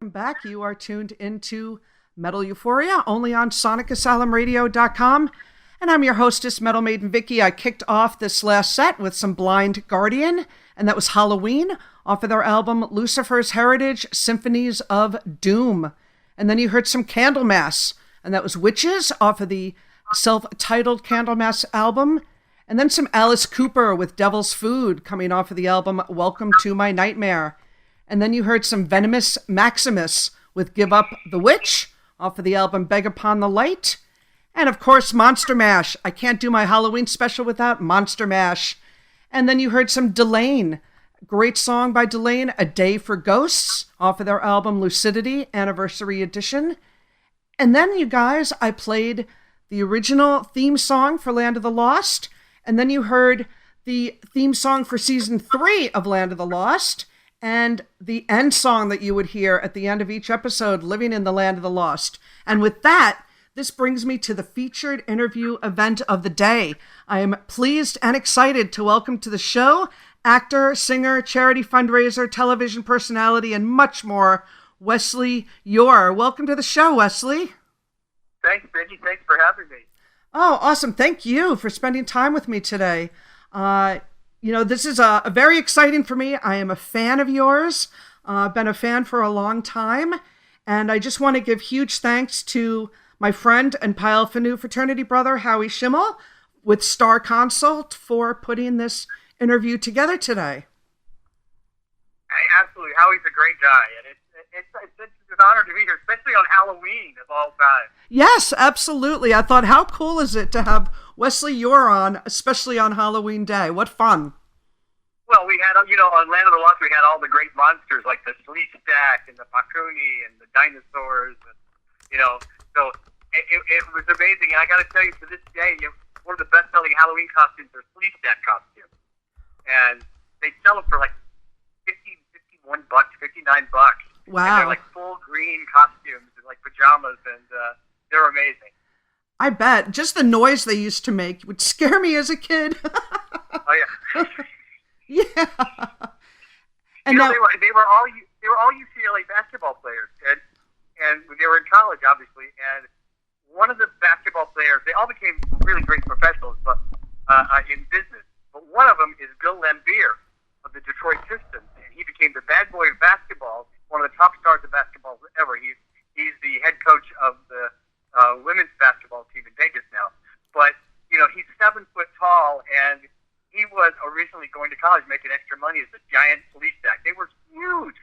Welcome back. You are tuned into Metal Euphoria, only on sonicasalamradio.com. And I'm your hostess, Metal Maiden Vicky. I kicked off this last set with some Blind Guardian, and that was Halloween off of their album Lucifer's Heritage, Symphonies of Doom. And then you heard some Candlemass, and that was Witches off of the self-titled Candlemass album. And then some Alice Cooper with Devil's Food coming off of the album Welcome to My Nightmare. And then you heard some Venomous Maximus with Give Up the Witch off of the album Beg Upon the Light. And of course, Monster Mash. I can't do my Halloween special without Monster Mash. And then you heard some Delaine. Great song by Delaine, A Day for Ghosts, off of their album Lucidity Anniversary Edition. And then, you guys, I played the original theme song for Land of the Lost. And then you heard the theme song for Season 3 of Land of the Lost. And the end song that you would hear at the end of each episode, Living in the Land of the Lost. And with that, this brings me to the featured interview event of the day. I am pleased and excited to welcome to the show actor, singer, charity fundraiser, television personality, and much more, Wesley Eure. Welcome to the show, Wesley. Thanks, Benji. Thanks for having me. Oh, awesome. Thank you for spending time with me today. This is very exciting for me. I am a fan of yours. Been a fan for a long time. And I just want to give huge thanks to my friend and Pi Alpha Nu fraternity brother, Howie Schimmel, with Star Consult for putting this interview together today. Absolutely. Howie's a great guy. And it's an honor to be here, especially on Halloween of all time. Yes, absolutely. I thought, how cool is it to have Wesley Eure on, especially on Halloween Day? What fun. Well, we had, on Land of the Lost, we had all the great monsters like the Sleestack and the Pakuni and the dinosaurs. And, so it was amazing. And I got to tell you, to this day, one of the best-selling Halloween costumes are Sleestack costumes. And they sell them for like $51, $59. Wow. And they're like full green costumes and like pajamas, and they're amazing. I bet. Just the noise they used to make would scare me as a kid. Oh, yeah. Yeah. And they were all UCLA basketball players, and they were in college, obviously. And one of the basketball players, they all became really great professionals, but in business. But one of them is Bill Laimbeer of the Detroit Pistons, and he became the bad boy of basketball, one of the top stars of basketball ever. He's the head coach of the women's basketball team in Vegas now. But he's 7 foot tall, and he was originally going to college making extra money as a giant police stack. They were huge.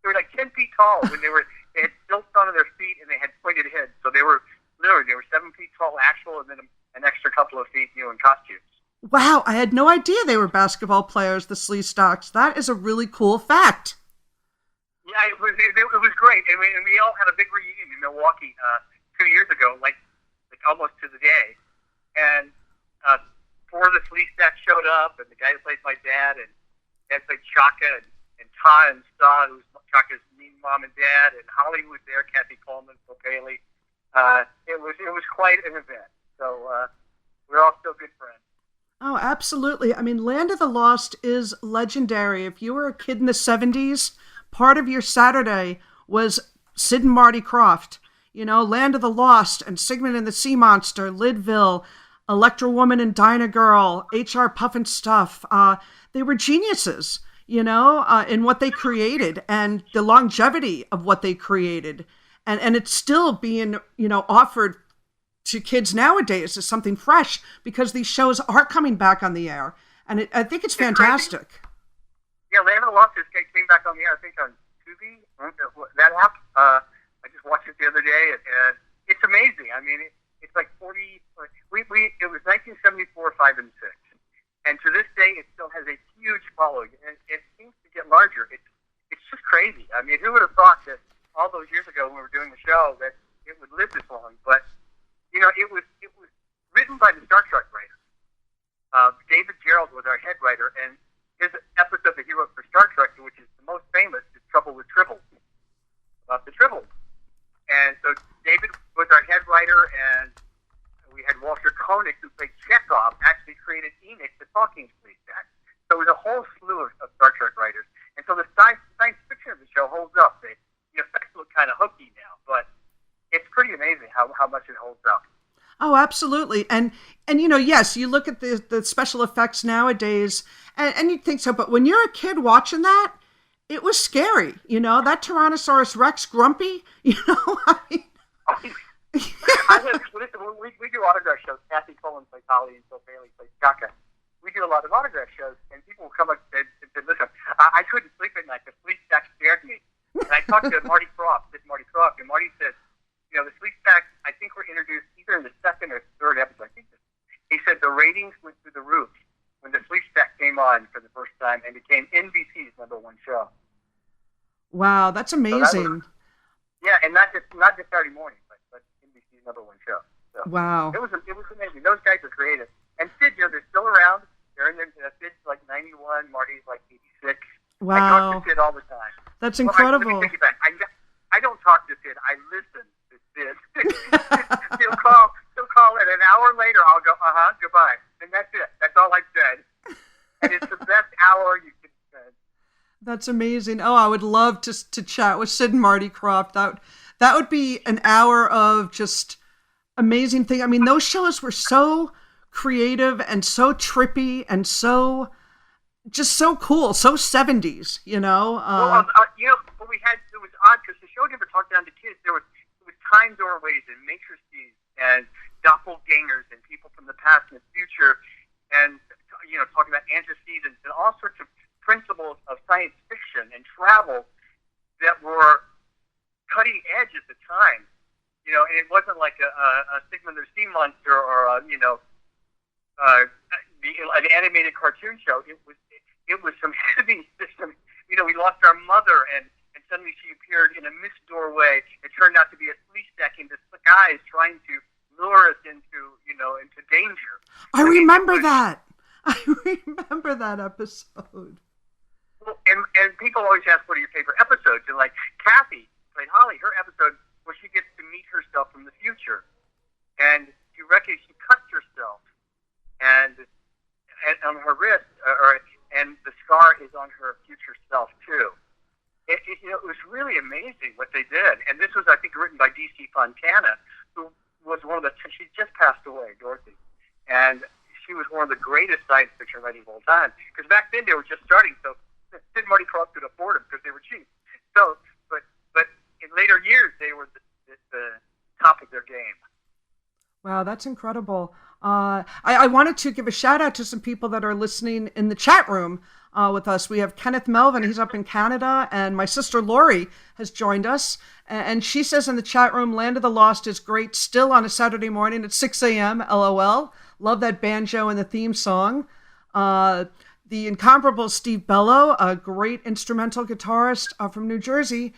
They were like 10 feet tall when they had stilts on their feet and they had pointed heads. So they were 7 feet tall actual, and then an extra couple of feet, in costumes. Wow, I had no idea they were basketball players, the Sleestocks. That is a really cool fact. Yeah, it was great. And we all had a big reunion in Milwaukee 2 years ago, like almost to the day. And 4 of the Sleestacks showed up, and the guy who plays my dad, and dad played Chaka, and Ta and Sa, who's Chaka's mean mom and dad, and Holly was there, Kathy Coleman, Phil Bailey. It was quite an event. So we're all still good friends. Oh, absolutely. I mean, Land of the Lost is legendary. If you were a kid in the 70s, part of your Saturday was Sid and Marty Krofft. Land of the Lost and Sigmund and the Sea Monster, Lidville, Electra Woman and Dinah Girl, H.R. Puffin Stuff. They were geniuses, in what they created and the longevity of what they created. And it's still being, offered to kids nowadays as something fresh because these shows are coming back on the air. And I think it's fantastic. Yeah, Land of the Lost came back on the air, I think, on Tubi. That app. I just watched it the other day, and it's amazing. I mean, it's like 40. It was 1974, 5 and 6, and to this day, it still has a huge following, and it seems to get larger. It's just crazy. I mean, who would have thought that all those years ago when we were doing the show that it would live this long? But it was written by the Star Trek writer. David Gerald was our head writer, and his episode that he wrote for Star Trek, which is the most famous, is Trouble with Tribbles, about the Tribbles. And so David was our head writer, and we had Walter Koenig, who played Chekhov, actually created Enoch, the talking Sleestack. So it was a whole slew of Star Trek writers. And so the science fiction of the show holds up. kind of hooky now, but it's pretty amazing how much it holds up. Oh, absolutely. And yes, you look at the special effects nowadays and you'd think so, but when you're a kid watching that, it was scary, that Tyrannosaurus Rex grumpy, I mean. Listen, we do autograph shows. Kathy Cullen plays Holly and Phil Bailey plays Chaka. We do a lot of autograph shows, and people will come up and say, listen, I couldn't sleep at night. The sleep stack scared me. And I talked to Marty Croft, and Marty said, the sleep stack, I think were introduced either in the second or third episode. He said the ratings went through the roof when the sleep stack came on for the first time and became NBC's #1 show. Wow, that's amazing. And not just Saturday morning, but NBC's #1 show. So wow, it was amazing. Those guys are creative, and Sid, they're still around. They're in their Sid's like 91, Marty's like 86. Wow, I talk to Sid all the time. That's incredible. Let me take you back. I don't talk to Sid. I listen to Sid. He'll call it an hour later. I'll go, goodbye, and that's it. That's all I said. And it's the best hour you can spend. That's amazing. Oh, I would love to chat with Sid and Marty Croft. That would be an hour of just amazing thing. I mean, those shows were so creative and so trippy and so cool, so 70s, What we had, it was odd because the show never talked down to kids. It was time doorways and matrices and doppelgangers and people from the past and the future, and talking about antecedents and all sorts of principles of science fiction and travel that were cutting edge at the time. And it wasn't like a Sigmund the Sea Monster or an animated cartoon show. It was some heavy system. We lost our mother, and suddenly she appeared in a mist doorway. It turned out to be a flea stack in disguise, trying to lure us into danger. I remember that. I remember that episode. Well, and people always ask, what are your favorite episodes? And like Kathy played Holly, her episode where she gets to meet herself from the future, and she cuts herself, and on her wrist, and the scar is on her future self too. It was really amazing what they did, and this was, I think, written by D.C. Fontana, who was she just passed away, Dorothy, and she was one of the greatest science fiction writers of all time. Because back then they were just starting, so Sid and Marty Croft could afford them because they were cheap. So, but in later years they were the top of their game. Wow, that's incredible. I wanted to give a shout out to some people that are listening in the chat room with us. We have Kenneth Melvin, he's up in Canada, and my sister Lori has joined us. And she says in the chat room, Land of the Lost is great still on a Saturday morning at 6 a.m. LOL. Love that banjo and the theme song. The incomparable Steve Bello, a great instrumental guitarist from New Jersey.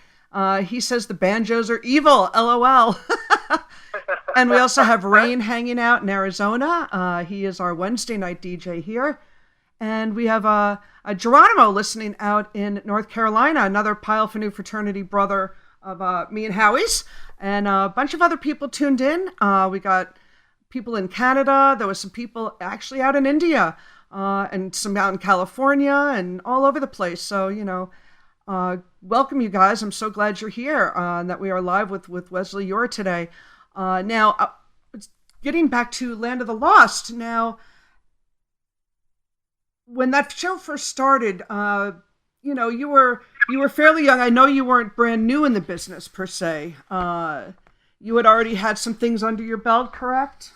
He says the banjos are evil, LOL. And we also have Rain hanging out in Arizona. He is our Wednesday night DJ here. And we have a Geronimo listening out in North Carolina, another Pile for New Fraternity brother of me and Howie's. And a bunch of other people tuned in. We got people in Canada. There was some people actually out in India and some out in California and all over the place. So, welcome you guys. I'm so glad you're here and that we are live with Wesley Eure today. Now, getting back to Land of the Lost. Now, when that show first started, you were fairly young. I know you weren't brand new in the business per se. You had already had some things under your belt, correct?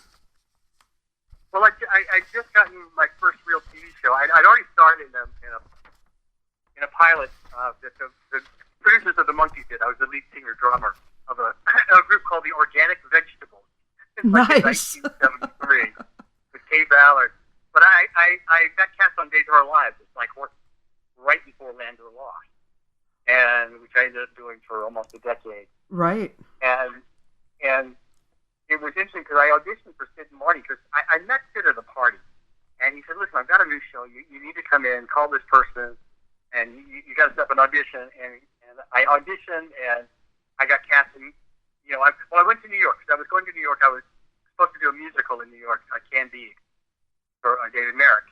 Well, I just gotten my first real TV show. I'd already started in a pilot that the producers of The Monkees did. I was the lead singer drummer of a group called the Organic Vegetables. Nice. In 1973 with Kay Ballard. But I got cast on Days of Our Lives. It's like right before Land of the Lost, and which I ended up doing for almost a decade. Right. And it was interesting because I auditioned for Sid and Marty because I met Sid at a party, and he said, "Listen, I've got a new show. You need to come in, call this person, and you got to set up an audition." And I auditioned, and I got cast in. I went to New York because I was going to New York. I was supposed to do a musical in New York, Candide, for David Merrick.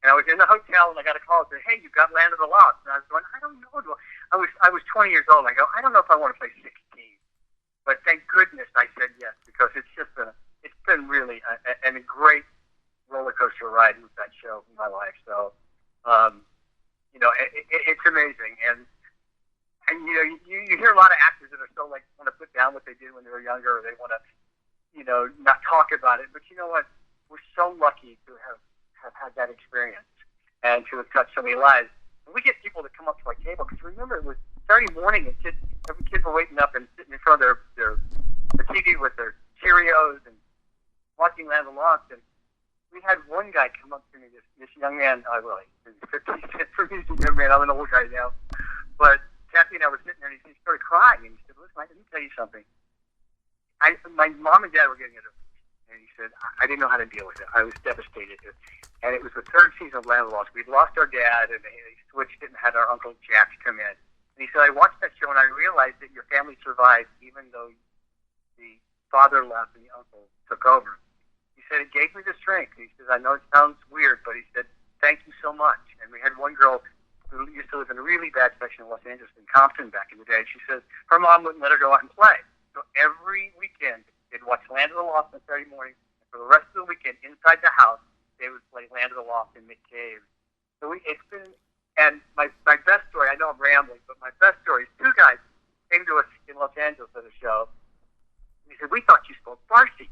And I was in the hotel, and I got a call and said, "Hey, you got Land of the Lost." And I was going, "I don't know." I was 20 years old. I go, "I don't know if I want to play 16." but thank goodness I said yes, because it's been really a great roller coaster ride with that show in my life. So, it's amazing. And you hear a lot of actors that are so like want to put down what they did when they were younger, or they want to, not talk about it. But you know what? We're so lucky to have had that experience and to have touched so many lives. And we get people that come up to our table, because remember, it was Saturday morning, and every kid were waking up and sitting in front of the TV with their Cheerios and watching Land of the Lost. And we had one guy come up to me, this young man, he's 50 for me, young man, I'm an old guy now. But Kathy and I were sitting there, and he started crying, and he said, listen, let me tell you something. My mom and dad were getting a divorce, and he said, I didn't know how to deal with it. I was devastated. And it was the third season of Land of the Lost. We'd lost our dad, and they switched it and had our Uncle Jack come in. And he said, I watched that show, and I realized that your family survived even though the father left and the uncle took over. He said, it gave me the strength. He said, I know it sounds weird, but he said, thank you so much. And we had one girl who used to live in a really bad section of Los Angeles, in Compton, back in the day. She says her mom wouldn't let her go out and play. So every weekend, they'd watch Land of the Lost on Saturday morning. And for the rest of the weekend, inside the house, they would play Land of the Lost in McCabe. So it's been, and my best story, I know I'm rambling, but my best story is two guys came to us in Los Angeles at a show. And he said, we thought you spoke Farsi.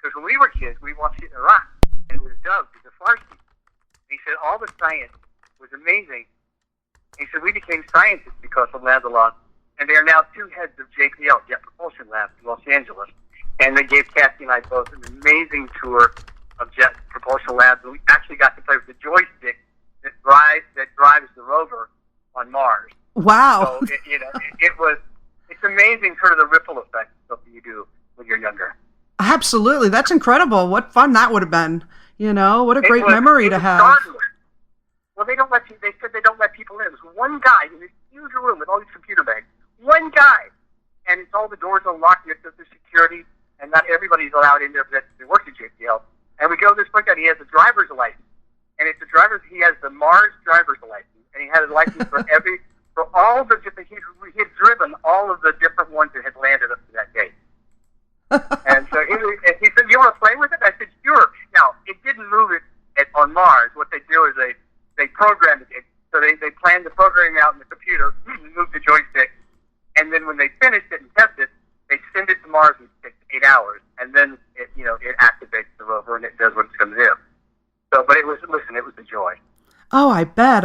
Because when we were kids, we watched it in Iraq, and it was dubbed into Farsi. And he said, all the science was amazing. He said, we became scientists because of Land of the Lost. And they are now two heads of JPL, Jet Propulsion Labs, in Los Angeles. And they gave Kathy and I both an amazing tour of Jet Propulsion Labs. And we actually got to play with the joystick that drives the rover on Mars. Wow. So, it's amazing sort of the ripple effect of something you do when you're younger. Absolutely. That's incredible. What fun that would have been. What a great memory to have. Startling. Well, they said they don't let people in. There's one guy in this huge room with all these computer bags. One guy. And it's all the doors unlocked. You have to go through security, and not everybody's allowed in there that works at JPL. And we go to this one guy, and he has a driver's license. And he has the Mars driver's license. And he had a license for all the different, he had driven all of the different ones that had landed up to that date. And so he said, you want to play with it? I said, sure. Now, it didn't move it on Mars. What they do is they program it. So they plan the programming out in the computer, move the joystick, and then when they finish it and test it, they send it to Mars, and it takes 8 hours, and then it activates the rover and it does what it's going to do. So, but it was a joy. Oh, I bet.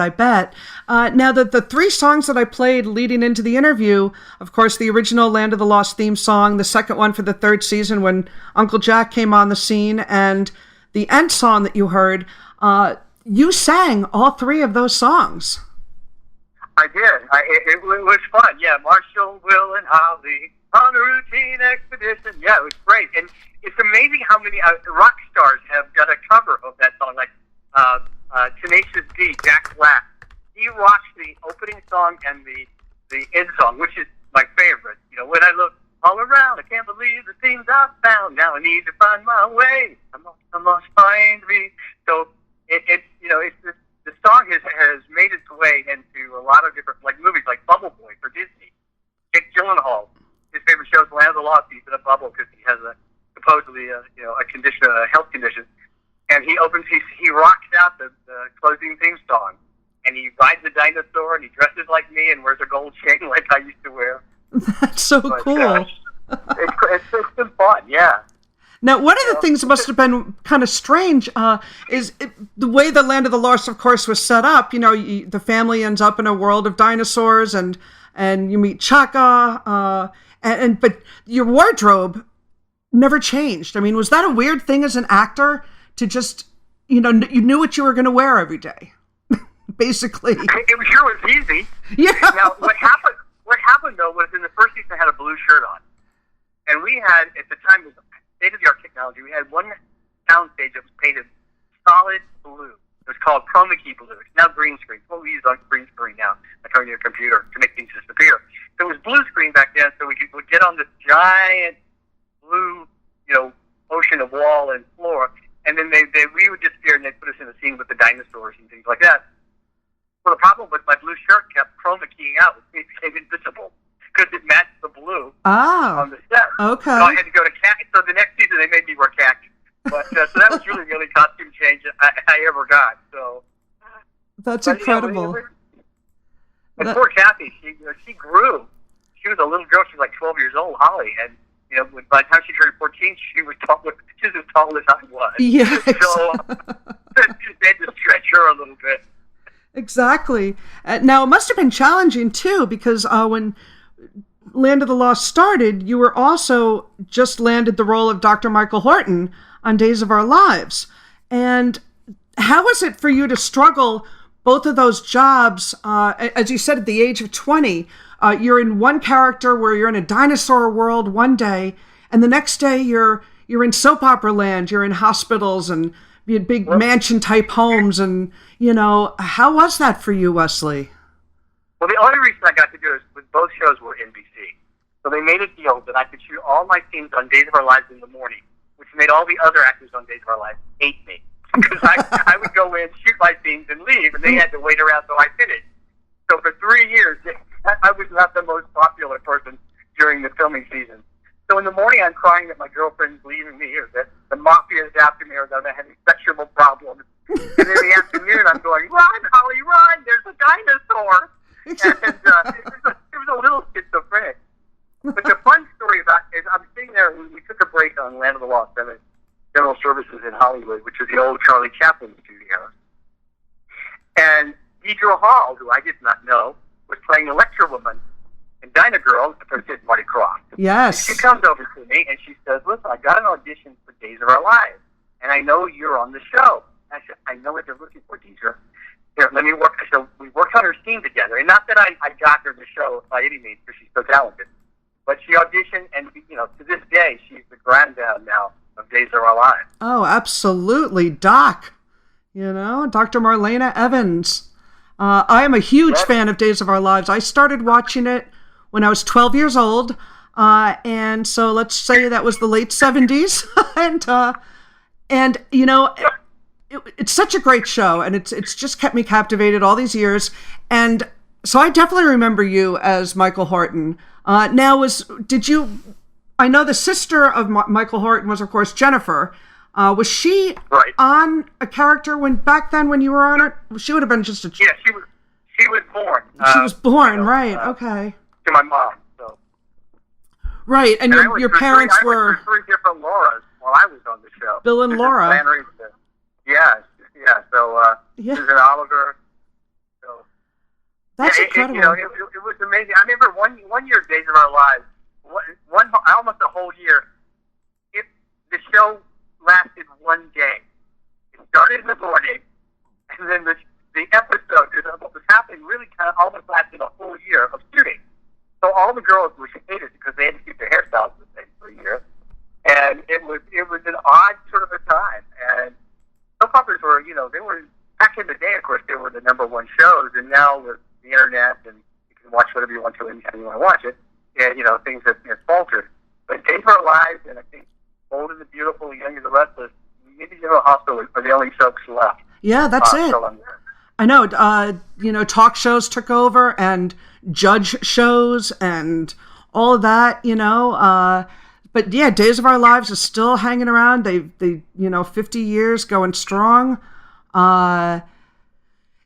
Now, the three songs that I played leading into the interview, of course, the original Land of the Lost theme song, the second one for the third season when Uncle Jack came on the scene, and the end song that you heard, you sang all three of those songs. I did. It was fun. Yeah, Marshall, Will, and Holly on a routine expedition. Yeah, it was great. And it's amazing how many rock stars have done a cover of that song, like Tenacious D, Jack Black. He rocks the opening song and the end song, which is my favorite. When I look all around, I can't believe the things I've found. Now I need to find my way. I must find me. So the song has made its way into a lot of different movies like Bubble Boy for Disney. Jake Gyllenhaal, his favorite show is Land of the Lost. He's in a bubble because he has supposedly a health condition. And he rocks out the closing theme song. And he rides a dinosaur, and he dresses like me and wears a gold chain like I used to wear. That's so cool. It's been fun, yeah. Now, one of the things that must have been kind of strange is the way the Land of the Lost, of course, was set up. The family ends up in a world of dinosaurs, and you meet Chaka, but your wardrobe never changed. I mean, was that a weird thing as an actor to just, you knew what you were going to wear every day, basically? It sure was easy. Yeah. Now, what happened though was in the first season I had a blue shirt on, and we had at the time state-of-the-art technology. We had one soundstage that was painted solid blue. It was called chroma key blue. It's now green screen. It's what we use on green screen now, like on your computer to make things disappear. So it was blue screen back then, so we would get on this giant blue, ocean of wall and floor, and then we would disappear, and they'd put us in a scene with the dinosaurs and things like that. Well, the problem was my blue shirt kept chroma keying out. It became invisible because it matched the blue. Oh, on the set. okay. So I had to go to khaki. So the next season they made me wear khaki. But so that was really the only costume change I ever got. So that's incredible. And poor Kathy, she grew. She was a little girl. She was like 12 years old, Holly, and by the time she turned 14, she was as tall as I was. Yeah. So they had to stretch her a little bit. Exactly. Now it must have been challenging too, because when Land of the Lost started, you were also just landed the role of Dr. Michael Horton on Days of Our Lives. And how was it for you to struggle both of those jobs? As you said, at the age of 20, you're in one character where you're in a dinosaur world one day, and the next day you're in soap opera land, you're in hospitals and big mansion type homes. And, how was that for you, Wesley? Well, the only reason I got to do it was both shows were NBC. So they made a deal that I could shoot all my scenes on Days of Our Lives in the morning, which made all the other actors on Days of Our Lives hate me. Because I would go in, shoot my scenes, and leave, and they had to wait around till I finished. So for 3 years, I was not the most popular person during the filming season. So in the morning, I'm crying that my girlfriend's leaving me, or that the mafia is after me, or that I'm having sexual problems. And in the afternoon, I'm going, run, Holly, run! There's a dinosaur! And it was a little schizophrenic. But the fun story about it is I'm sitting there, we took a break on Land of the Lost and General Services in Hollywood, which was the old Charlie Chaplin studio. And Deidre Hall, who I did not know, was playing Electra Woman in Dinah Girl, for Sid Marty Croft. Yes. And she comes over to me and she says, listen, I got an audition for Days of Our Lives, and I know you're on the show. I said, I know what they're looking for, Deidre. Here, let me work. So we worked on her scene together. And not that I got her the show by any means, because she's so talented. But she auditioned, and, to this day, she's the granddad now of Days of Our Lives. Oh, absolutely. Doc, Dr. Marlena Evans. I am a huge fan of Days of Our Lives. I started watching it when I was 12 years old. And so let's say that was the late 70s. and it's such a great show, and it's just kept me captivated all these years. And so I definitely remember you as Michael Horton. I know the sister of Michael Horton was, of course, Jennifer. Was she on a character back then when you were on it? She would have been just a... Yeah, she was born. She was born, right, okay. To my mom, so... Right, and your parents were... I went through 3 different Lauras while I was on the show. Bill and Laura. Yeah, so Susan Oliver. So that's incredible. It was amazing. I remember one year, Days of Our Lives, almost a whole year. The show lasted one day. It started in the morning, and then the episode, what was happening, really kind of almost lasted a whole year of shooting. So all the girls were hated because they had to keep their hairstyles the same for a year, and it was an odd sort of a time. And soap operas were, they were, back in the day, of course, they were the #1 shows, and now with the internet, and you can watch whatever you want to anytime you want to watch it, and, things have faltered. But Days of Our Lives, and I think Bold and the Beautiful, Young and the Restless, maybe General Hospital are the only soaps left. Yeah, that's it. I know, talk shows took over, and judge shows, and all of that, but yeah, Days of Our Lives is still hanging around. They 50 years going strong.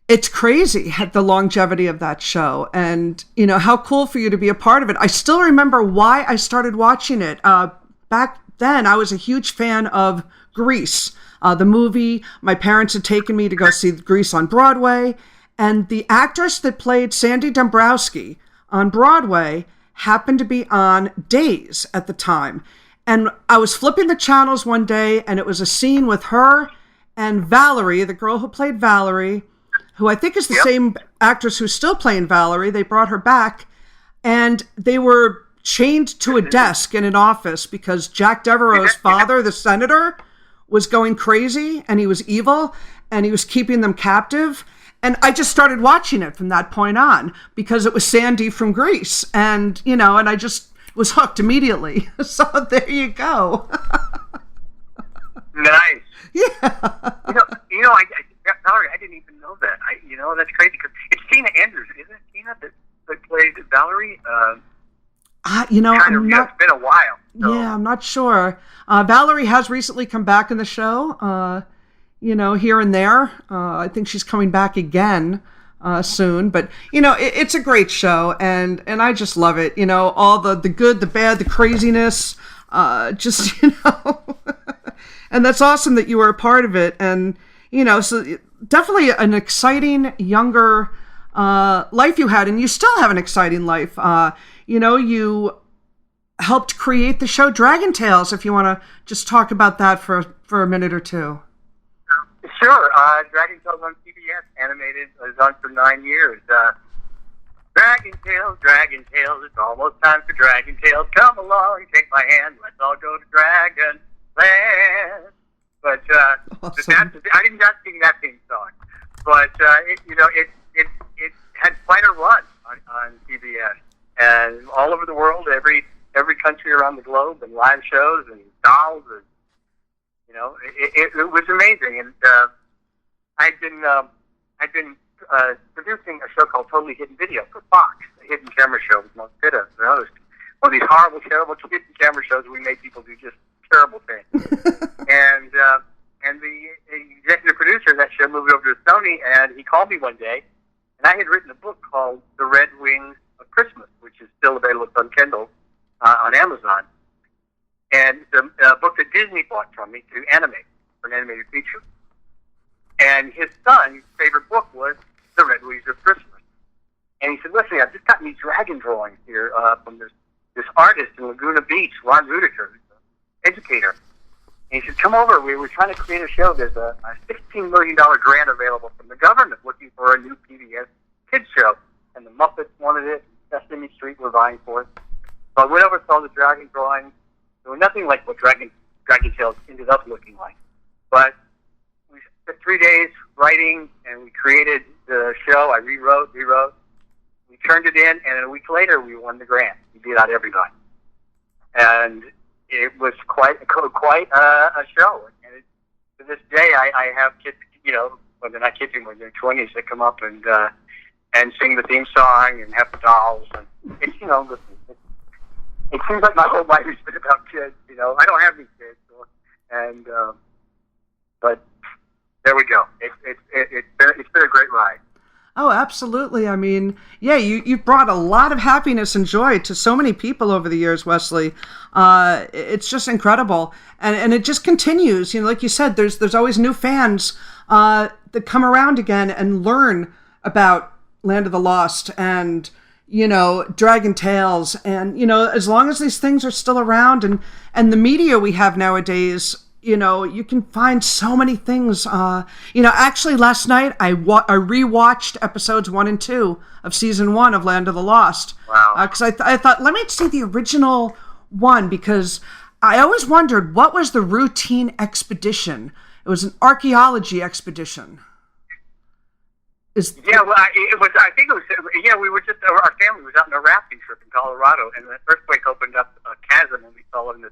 It's crazy the longevity of that show, and how cool for you to be a part of it. I still remember why I started watching it. Back then, I was a huge fan of Grease, the movie. My parents had taken me to go see Grease on Broadway, and the actress that played Sandy Dombrowski on Broadway happened to be on Days at the time. And I was flipping the channels one day, and it was a scene with her and Valerie, the girl who played Valerie, who I think is the same actress who's still playing Valerie. They brought her back, and they were chained to a desk in an office because Jack Devereaux's father, the senator, was going crazy, and he was evil, and he was keeping them captive. And I just started watching it from that point on because it was Sandy from Grease. And, and I just was hooked immediately. So there you go. Nice. Yeah. Valerie, I didn't even know that. That's crazy because it's Tina Andrews, isn't it? Tina that played Valerie? I'm not. It's been a while. So. Yeah, I'm not sure. Valerie has recently come back in the show. Here and there. I think she's coming back again soon. But it's a great show, and I just love it. All the good, the bad, the craziness. And that's awesome that you were a part of it. And so definitely an exciting younger life you had, and you still have an exciting life. You helped create the show Dragon Tales. If you want to just talk about that for a minute or two. Sure. Dragon Tales on CBS, animated, was on for 9 years. Dragon Tales, it's almost time for Dragon Tales. Come along, take my hand, let's all go to Dragon Land. But awesome. I did not sing that theme song, but it had quite a run on CBS and all over the world, every country around the globe, and live shows and dolls, and it was amazing. And I'd been producing a show called Totally Hidden Video for Fox, a hidden camera show with most good of. One of these horrible, terrible hidden camera shows where we made people do just terrible things. and the executive producer of that show moved over to Sony, and he called me one day, and I had written a book called The Red Wings of Christmas, which is still available on Kindle on Amazon. And it's a book that Disney bought from me to animate for an animated feature. And his son's favorite book was The Red Wings of Christmas. And he said, "Listen, I've just gotten these dragon drawings here from this artist in Laguna Beach, Ron Rudiker, who's an educator. And he said, come over. We were trying to create a show. There's a $16 million grant available from the government looking for a new PBS kids show. And the Muppets wanted it. Sesame Street were vying for it. So I went over and saw the dragon drawings. They were nothing like what Dragon Tales ended up looking like. But we spent 3 days writing, and we created the show. I rewrote. We turned it in, and a week later, we won the grant. We beat out everybody. And it was quite a show. And to this day, I have kids, when they're not kids anymore, they're 20s, that come up and sing the theme song and have the dolls. And it's, listen, it seems like my whole life has been about kids. I don't have any kids, but there we go. It's been a great ride. Oh, absolutely. I mean, yeah, you've brought a lot of happiness and joy to so many people over the years, Wesley. It's just incredible. And it just continues. Like you said, there's always new fans that come around again and learn about Land of the Lost and, Dragon Tales. And, as long as these things are still around and the media we have nowadays, you can find so many things. Actually last night I rewatched episodes 1 and 2 of season 1 of Land of the Lost. Wow. Because I thought, let me see the original one, because I always wondered, what was the routine expedition? It was an archaeology expedition. We were just, our family was out on a rafting trip in Colorado, and the earthquake opened up a chasm, and we fell in this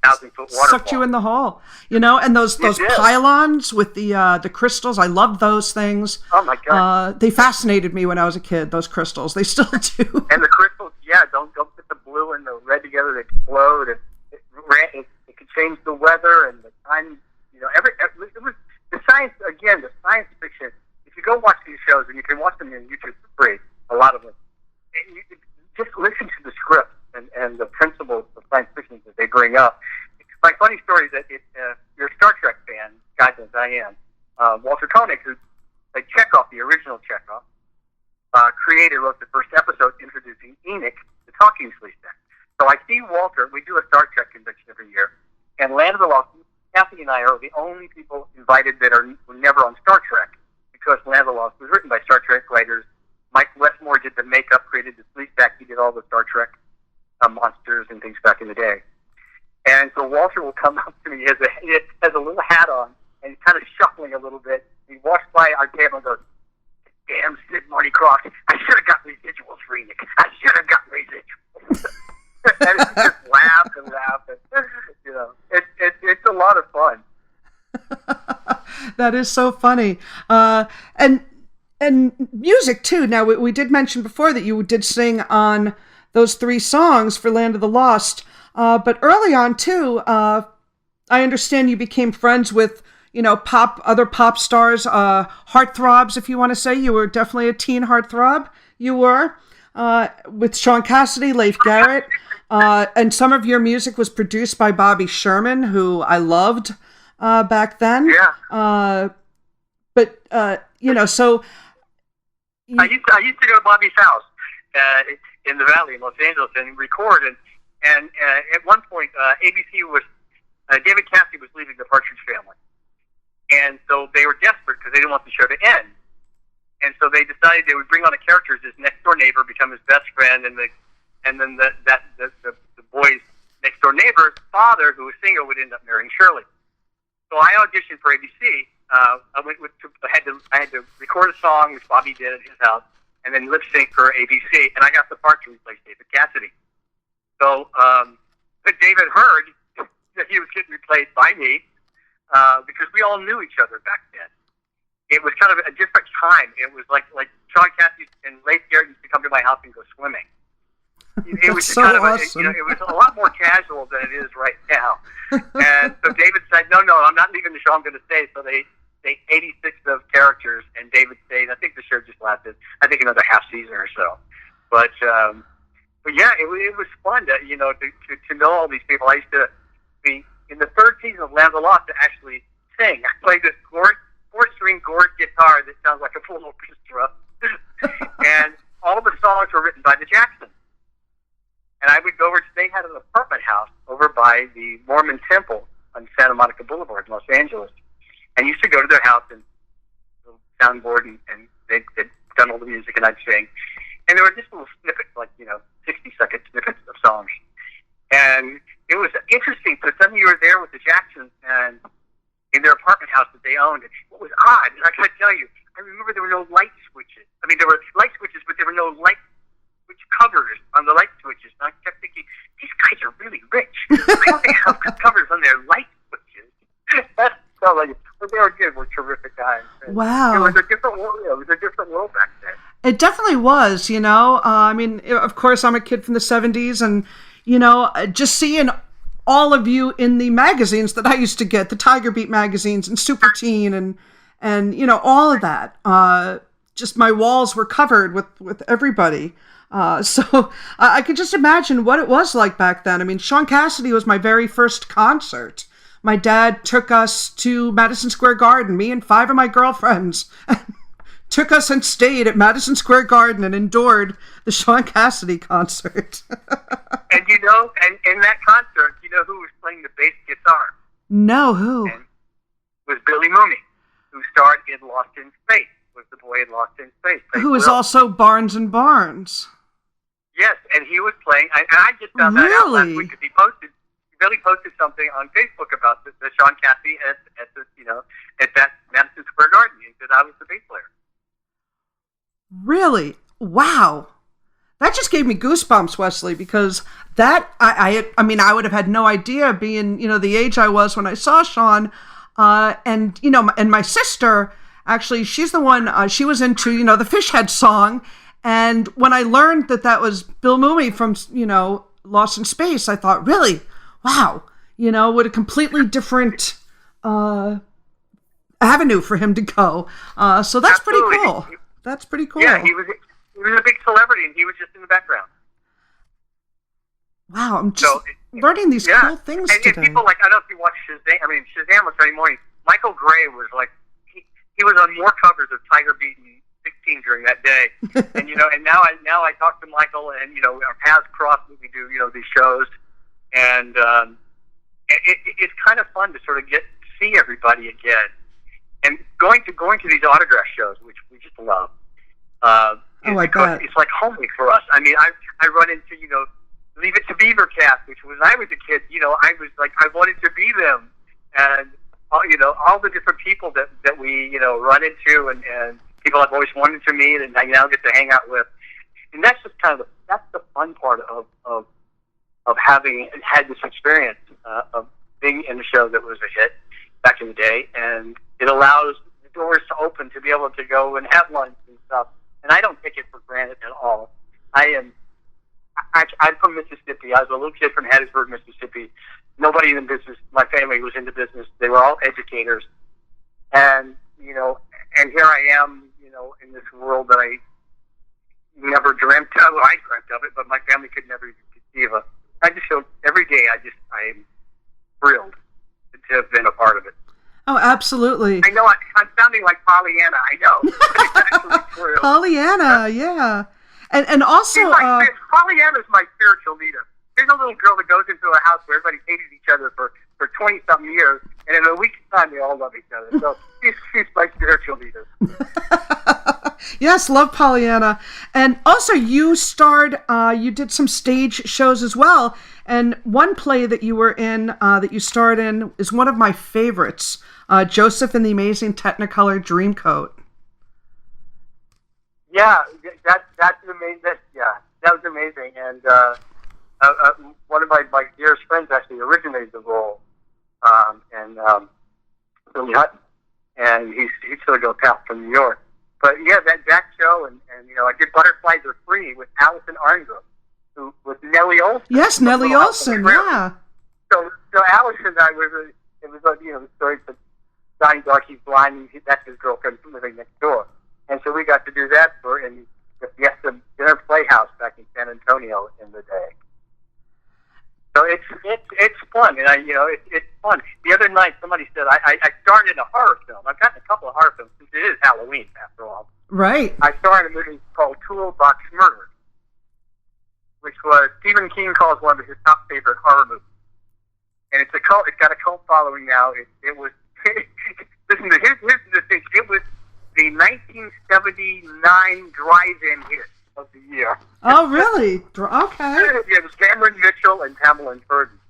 1,000-foot waterfall. Sucked you in the hole, and those pylons with the crystals. I loved those things. Oh my God! They fascinated me when I was a kid. Those crystals, they still do. And the crystals, don't put the blue and the red together. They explode. It could change the weather and the time. It was the science again. The science fiction. If you go watch these shows, and you can watch them on YouTube for free, a lot of them, and you just listen to the script and the principles of science fiction that they bring up. My funny story is that if you're a Star Trek fan, guys, as I am, Walter Koenig, who played Chekhov, the original Chekhov, wrote the first episode introducing Enoch, the talking sleepback. So I see Walter. We do a Star Trek convention every year, and Land of the Lost. Kathy and I are the only people invited that were never on Star Trek, because Land of the Lost was written by Star Trek writers. Mike Westmore did the makeup, created the sleepback. He did all the Star Trek monsters and things back in the day. And so Walter will come up to me. He has a little hat on, and he's kind of shuffling a little bit. He walks by our table and goes, "Damn, Sid Marty Cross, I should have got residuals for Enoch. I should have got residuals." And he just laughed and laughed. And, it's a lot of fun. That is so funny. And music too. Now we did mention before that you did sing on those 3 songs for Land of the Lost. But early on too, I understand you became friends with, other pop stars, heartthrobs, if you want to say. You were definitely a teen heartthrob. You were, with Sean Cassidy, Leif Garrett, and some of your music was produced by Bobby Sherman, who I loved back then. Yeah. So I used to go to Bobby's house in the Valley in Los Angeles and record, and at one point ABC was David Cassidy was leaving the Partridge Family, and so they were desperate because they didn't want the show to end, and so they decided they would bring on a character as his next door neighbor, become his best friend, and then the boy's next door neighbor's father, who was single, would end up marrying Shirley. So I auditioned for ABC. I had to record a song, which Bobby did at his house, and then lip sync for ABC, and I got the part to replace David Cassidy. So, but David heard that he was getting replaced by me because we all knew each other back then. It was kind of a different time. It was like Sean Cassidy and Leif Garrett used to come to my house and go swimming. It was so kind of awesome. it was a lot more casual than it is right now. And so David said, no, I'm not leaving the show. I'm going to stay. So they 86 of characters, and David stayed. I think the show just lasted, another half season or so. But yeah, it was fun to know all these people. I used to be in the 3rd season of Land of the Lost to actually sing. I played this 4-string gourd guitar that sounds like a full orchestra, and all the songs were written by the Jacksons. And I would go over. They had an apartment house over by the Mormon Temple on Santa Monica Boulevard in Los Angeles. And used to go to their house and soundboard, and they'd done all the music, and I'd sing. And there were just little snippets, 60-second snippets of songs. And it was interesting, because suddenly you were there with the Jacksons and in their apartment house that they owned. And what was odd, and I got to tell you, I remember there were no light switches. I mean, there were light switches, but there were no light switch covers on the light switches. And I kept thinking, these guys are really rich. Why don't they have covers on their light switches? That's so but they were good. We're terrific guys. And wow. It was a different world. It was a different world back then. It definitely was, I mean, of course, I'm a kid from the 70s, and, just seeing all of you in the magazines that I used to get, the Tiger Beat magazines and Super Teen and all of that. Just my walls were covered with everybody. So I could just imagine what it was like back then. I mean, Sean Cassidy was my very first concert. My dad took us to Madison Square Garden, me and 5 of my girlfriends, took us and stayed at Madison Square Garden and endured the Sean Cassidy concert. And and in that concert, who was playing the bass guitar? No, who? And it was Billy Mooney, who starred in Lost in Space, was the boy in Lost in Space. Who was also Barnes and Barnes. Yes, and he was playing, and I just found that out last week because Billy posted something on Facebook about the Sean Cassidy at that Madison Square Garden. He said I was the bass player. Really? Wow. That just gave me goosebumps, Wesley, because that I would have had no idea, being the age I was when I saw Sean, and my sister, actually, she's the one, she was into the Fish Head song, and when I learned that was Bill Mooney from Lost in Space, I thought, really, wow, with a completely different avenue for him to go. So that's Absolutely. Pretty cool. That's pretty cool. Yeah, he was a big celebrity, and he was just in the background. Wow, I'm just learning these cool things and today. People I don't know if you watch Shazam. I mean, Shazam was Friday morning. Michael Gray was he was on more covers of Tiger Beat and 16 during that day. And and now I talk to Michael, and our paths cross when we do these shows, and it's kind of fun to sort of see everybody again, and going to these autograph shows, which we just love. Because it's like homely for us. I mean, I run into Leave It to Beaver cast, which when I was a kid, I was like, I wanted to be them, and all the different people that we run into, and people I've always wanted to meet, and I now get to hang out with, and that's just that's the fun part of having had this experience of being in a show that was a hit back in the day, and it allows the doors to open to be able to go and have lunch and stuff. And I don't take it for granted at all. I I'm from Mississippi. I was a little kid from Hattiesburg, Mississippi. Nobody in the business, my family was into business. They were all educators. And, and here I am, in this world that I never dreamt of. Well, I dreamt of it, but my family could never even conceive of. I just feel every day I am thrilled to have been a part of it. Oh, absolutely. I know I'm sounding like Pollyanna, I know. But it's actually true. Pollyanna, yeah. And also... Pollyanna's my spiritual leader. There's a little girl that goes into a house where everybody hated each other for 20-something years, and in a week's time, they all love each other. So she's my spiritual leader. Yes, love Pollyanna. And also, you did some stage shows as well. And one play that you were in, that you starred in, is one of my favorites, Joseph and the Amazing Technicolor Dreamcoat. Yeah, that's amazing. That was amazing. And one of my dearest friends actually originated the role, Billy Hutton, and he's sort of goes out from New York. But yeah, that show, and I did Butterflies Are Free with Allison Arngrim, who was Nellie Olson. Yes, Nellie Olson, yeah. So Allison and I it was like, the story of Donnie Darky's blind, and that's his girlfriend living next door. And so we got to do that in the Fiesta Dinner Playhouse back in San Antonio in the day. So it's fun, and it's fun. The other night, somebody said I starred in a horror film. I've gotten a couple of horror films since it is Halloween, after all. Right. I starred in a movie called Toolbox Murders, which was Stephen King calls one of his top favorite horror movies. And it's a cult. It's got a cult following now. It was. Listen, here's the thing. It was the 1979 drive-in hit of the year. Oh, really? Okay. Yeah, it was Cameron Mitchell and Pamela Ferdinand,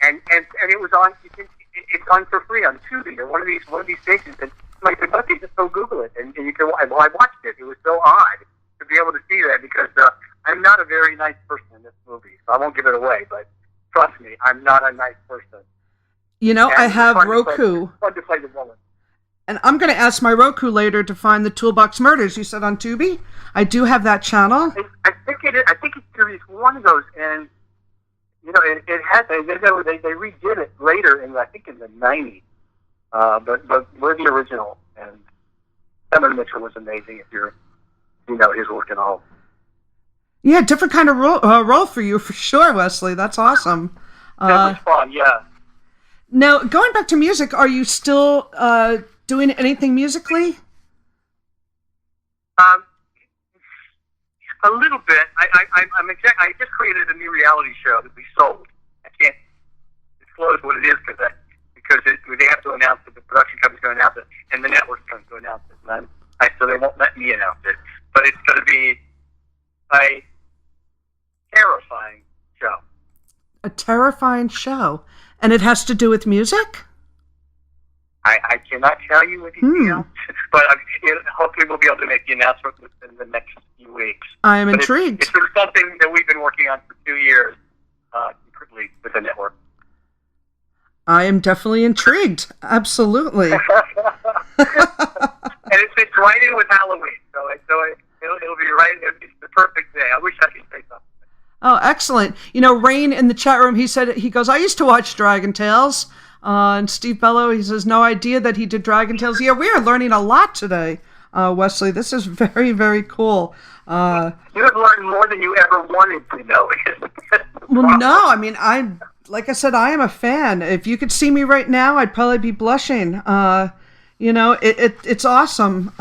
and it was on. It's on for free on Tubi or one of these stations. And like, just go Google it, and you can. Well, I watched it. It was so odd to be able to see that because I'm not a very nice person in this movie, so I won't give it away. But trust me, I'm not a nice person. I have Roku. Fun to play the villain. And I'm going to ask my Roku later to find the Toolbox Murders. You said on Tubi? I do have that channel. I think it's series one of those, and it had they redid it later in the 90s. But we're the original, and Cameron Mitchell was amazing. If you know his work and all. Yeah, different kind of role for you for sure, Wesley. That's awesome. That was fun. Yeah. Now, going back to music, are you still doing anything musically? A little bit. I just created a new reality show that we sold. I can't disclose what it is because they have to announce it. The production company's going to announce it, and the network's going to announce it. So they won't let me announce it. But it's going to be a terrifying show. A terrifying show, and it has to do with music? I cannot tell you anything else, but hopefully we'll be able to make the announcement within the next few weeks. I am intrigued. It's something that we've been working on for 2 years, secretly with the network. I am definitely intrigued. Absolutely. And it fits right in with Halloween, so it'll be right. It's the perfect day. I wish I could say something. Oh, excellent. Rain in the chat room, he goes, I used to watch Dragon Tales. And Steve Bellow, he says, no idea that he did Dragon Tales. Yeah, we are learning a lot today, Wesley. This is very, very cool. You have learned more than you ever wanted to know. Well, no, I mean, like I said, I am a fan. If you could see me right now, I'd probably be blushing. It's awesome.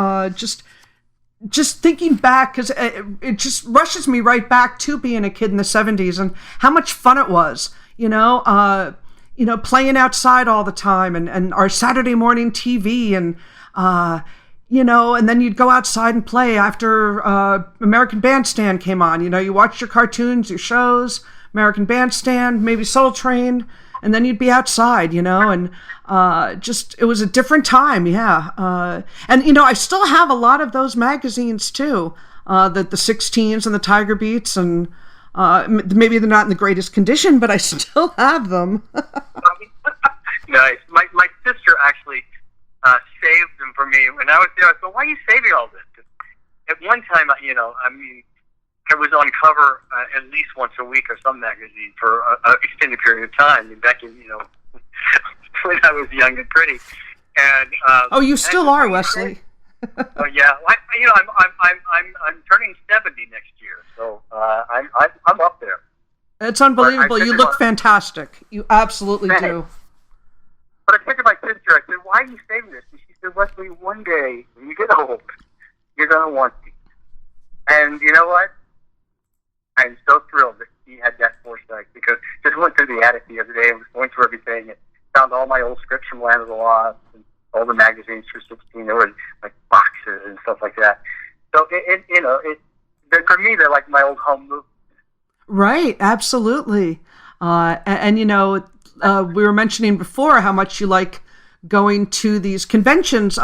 Just thinking back, because it just rushes me right back to being a kid in the 70s and how much fun it was, playing outside all the time and our Saturday morning TV and then you'd go outside and play after American Bandstand came on. You watched your cartoons, your shows, American Bandstand, maybe Soul Train, and then you'd be outside, and it was a different time, yeah. And I still have a lot of those magazines too, the 16s and the Tiger Beats, and maybe they're not in the greatest condition, but I still have them. Nice. My sister actually saved them for me when I was there. I said, "Why are you saving all this?" 'Cause at one time, I was on cover at least once a week of some magazine for an extended period of time. And back in, when I was young and pretty. And oh, you still are, Wesley. Oh yeah, I'm turning 70 next year, so I'm up there. It's unbelievable. You look fantastic. You absolutely do. But I said to my sister, I said, "Why are you saving this?" And she said, "Wesley, one day when you get old, you're gonna want these." And you know what? I'm so thrilled that he had that foresight, because just went through the attic the other day and was going through everything and found all my old scripts from Land of the Lost and all the magazines for 16. There were like boxes and stuff like that. So for me, they're like my old home movies. Right, absolutely. And we were mentioning before how much you like going to these conventions.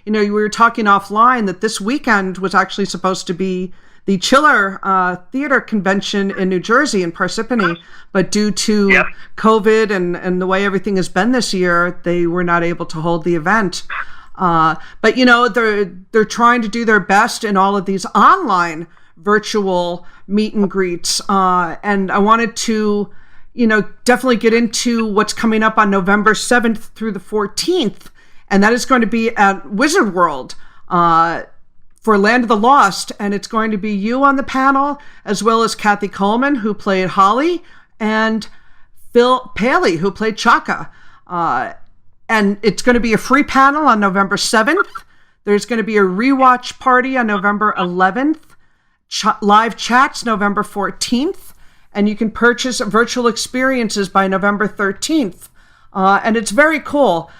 We were talking offline that this weekend was actually supposed to be the Chiller Theater Convention in New Jersey, in Parsippany, but due to COVID and the way everything has been this year, they were not able to hold the event. But they're trying to do their best in all of these online virtual meet and greets. And I wanted to, definitely get into what's coming up on November 7th through the 14th. And that is going to be at Wizard World for Land of the Lost. And it's going to be you on the panel, as well as Kathy Coleman, who played Holly, and Phil Paley, who played Chaka. And it's going to be a free panel on November 7th. There's going to be a rewatch party on November 11th. Live chats November 14th. And you can purchase virtual experiences by November 13th. And it's very cool.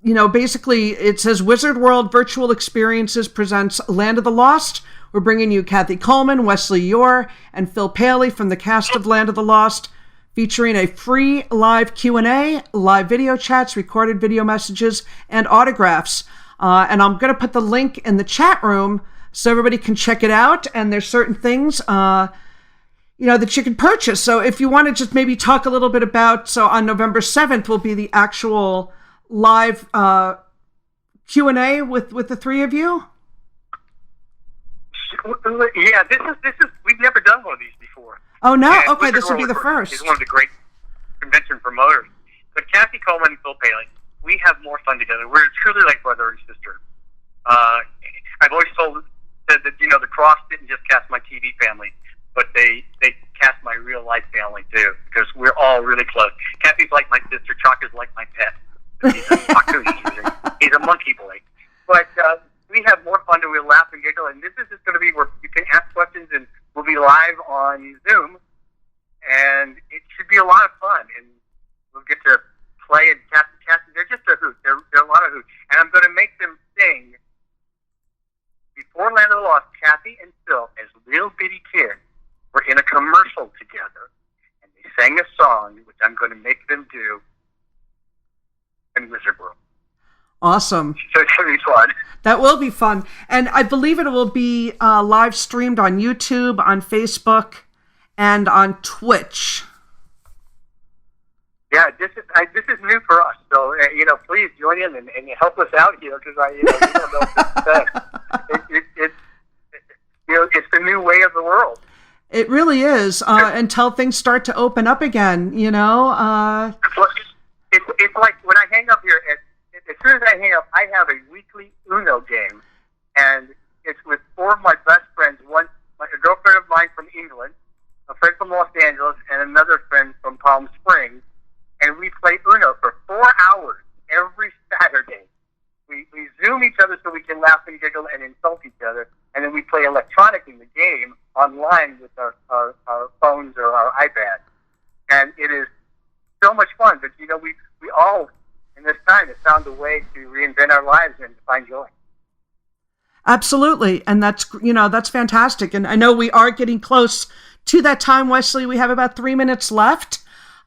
Basically it says Wizard World Virtual Experiences presents Land of the Lost. We're bringing you Kathy Coleman, Wesley Eure, and Phil Paley from the cast of Land of the Lost, featuring a free live Q&A, live video chats, recorded video messages, and autographs. And I'm going to put the link in the chat room so everybody can check it out. And there's certain things, that you can purchase. So if you want to just maybe talk a little bit about, so on November 7th will be the actual live Q&A with the three of you. Yeah, this is we've never done one of these before. Oh no, and okay, this will be the first. He's one of the great convention promoters. But Kathy Coleman and Phil Paley, we have more fun together. We're truly like brother and sister. I've always said that the Cross didn't just cast my TV family, but they cast my real life family too, because we're all really close. Kathy's like my sister. Chaka's like my pet. He's a monkey boy. But we have more fun and we'll laugh and giggle. And this is just going to be where you can ask questions, and we'll be live on Zoom. And it should be a lot of fun. And we'll get to play and cast. They're just a hoot. They're a lot of hoots. And I'm going to make them sing before Land of the Lost. Kathy and Phil, as little bitty kids, were in a commercial together. And they sang a song, which I'm going to make them do in Wizard World. Awesome. So it's going to be fun. That will be fun. And I believe it will be live streamed on YouTube, on Facebook, and on Twitch. Yeah, this is new for us. So, please join in and help us out here, because we don't know what to expect. It's the new way of the world. It really is. Until things start to open up again, It's like when I hang up here, as soon as I hang up, I have a weekly Uno game, and it's with four of my best friends. A girlfriend of mine from England, a friend from Los Angeles, and another friend from Palm Springs, and we play Uno for 4 hours every Saturday. We Zoom each other so we can laugh and giggle and insult each other, and then we play electronically the game online with our phones or our iPads, and it is so much fun. But we all in this time have found a way to reinvent our lives and to find joy. Absolutely, and that's fantastic. And I know we are getting close to that time, Wesley. We have about 3 minutes left.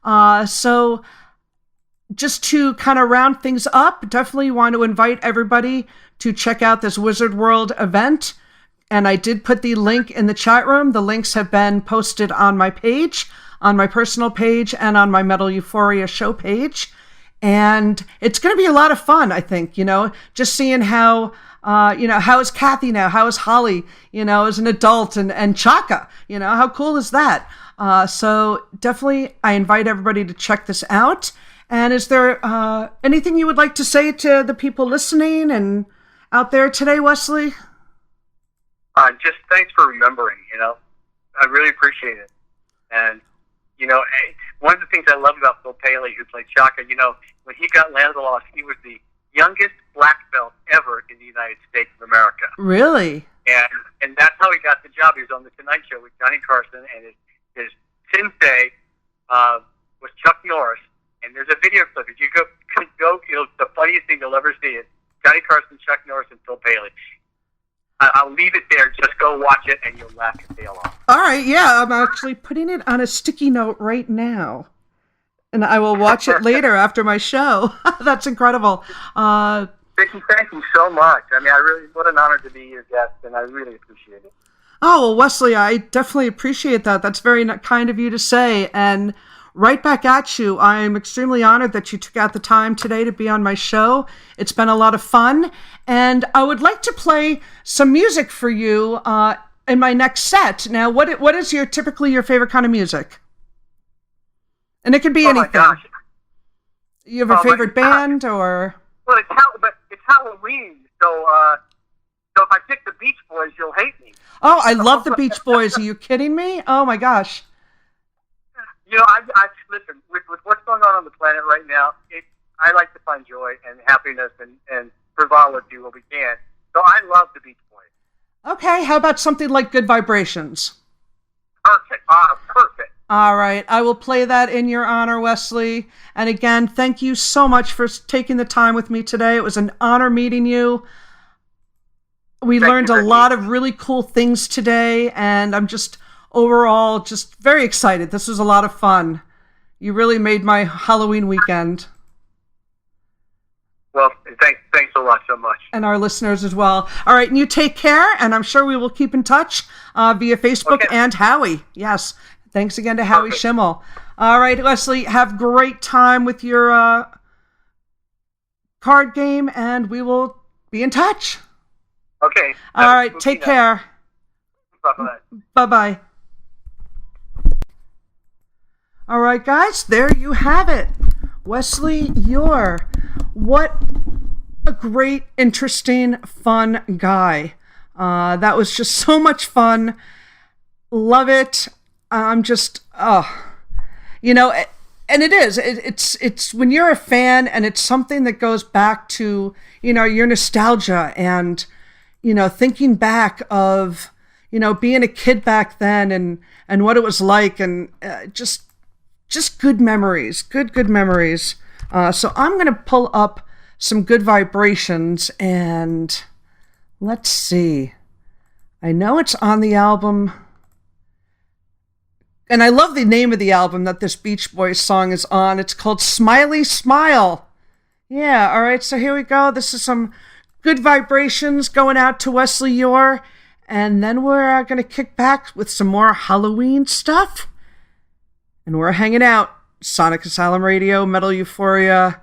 So just to kind of round things up, definitely want to invite everybody to check out this Wizard World event. And I did put the link in the chat room. The links have been posted on my page, on my personal page, and on my Metal Euphoria show page. And it's going to be a lot of fun, I think, just seeing how How is Kathy now? How is Holly, as an adult, and Chaka, how cool is that? So definitely I invite everybody to check this out. And is there anything you would like to say to the people listening and out there today, Wesley? Just thanks for remembering, I really appreciate it. And, one of the things I love about Phil Paley, who played Chaka, when he got Land of the Lost, he was the youngest black belt ever in the United States of America. Really? And that's how he got the job. He was on The Tonight Show with Johnny Carson, and his sensei was Chuck Norris. And there's a video clip. If you go, it's the funniest thing you'll ever see. It Johnny Carson, Chuck Norris, and Phil Paley. I'll leave it there. Just go watch it, and you'll laugh your tail off. All right, yeah, I'm actually putting it on a sticky note right now, and I will watch it later after my show. That's incredible. Vicky, thank you so much. I mean, what an honor to be your guest, and I really appreciate it. Oh, well, Wesley, I definitely appreciate that. That's very kind of you to say, and right back at you. I'm extremely honored that you took out the time today to be on my show. It's been a lot of fun, and I would like to play some music for you in my next set. Now, what is typically your favorite kind of music? And it could be anything. My gosh. You have a favorite band, or? Well, it's Halloween, so if I pick the Beach Boys, you'll hate me. Oh, I love the Beach Boys. Are you kidding me? Oh my gosh. I listen, with what's going on the planet right now, I like to find joy and happiness and frivolity where we can. So I love the Beach Boys. Okay, how about something like Good Vibrations? Perfect. Perfect. All right, I will play that in your honor, Wesley. And again, thank you so much for taking the time with me today. It was an honor meeting you. We learned a lot of really cool things today, and I'm just overall just very excited. This was a lot of fun. You really made my Halloween weekend. Well, thanks a lot so much. And our listeners as well. All right, and you take care, and I'm sure we will keep in touch via Facebook and Howie. Yes. Thanks again to Howie Schimmel. All right, Wesley, have great time with your card game, and we will be in touch. Okay. All right, take care. Bye-bye. Bye-bye. All right, guys, there you have it. Wesley Eure. What a great, interesting, fun guy. That was just so much fun. Love it. I'm just, and it is. It's when you're a fan, and it's something that goes back to, your nostalgia and, thinking back of, being a kid back then and what it was like, and just good memories, good memories. So I'm going to pull up some Good Vibrations, and let's see. I know it's on the album, and I love the name of the album that this Beach Boys song is on. It's called Smiley Smile. Yeah, all right, so here we go. This is some Good Vibrations going out to Wesley Eure, and then we're going to kick back with some more Halloween stuff. And we're hanging out. Sonic Asylum Radio, Metal Euphoria.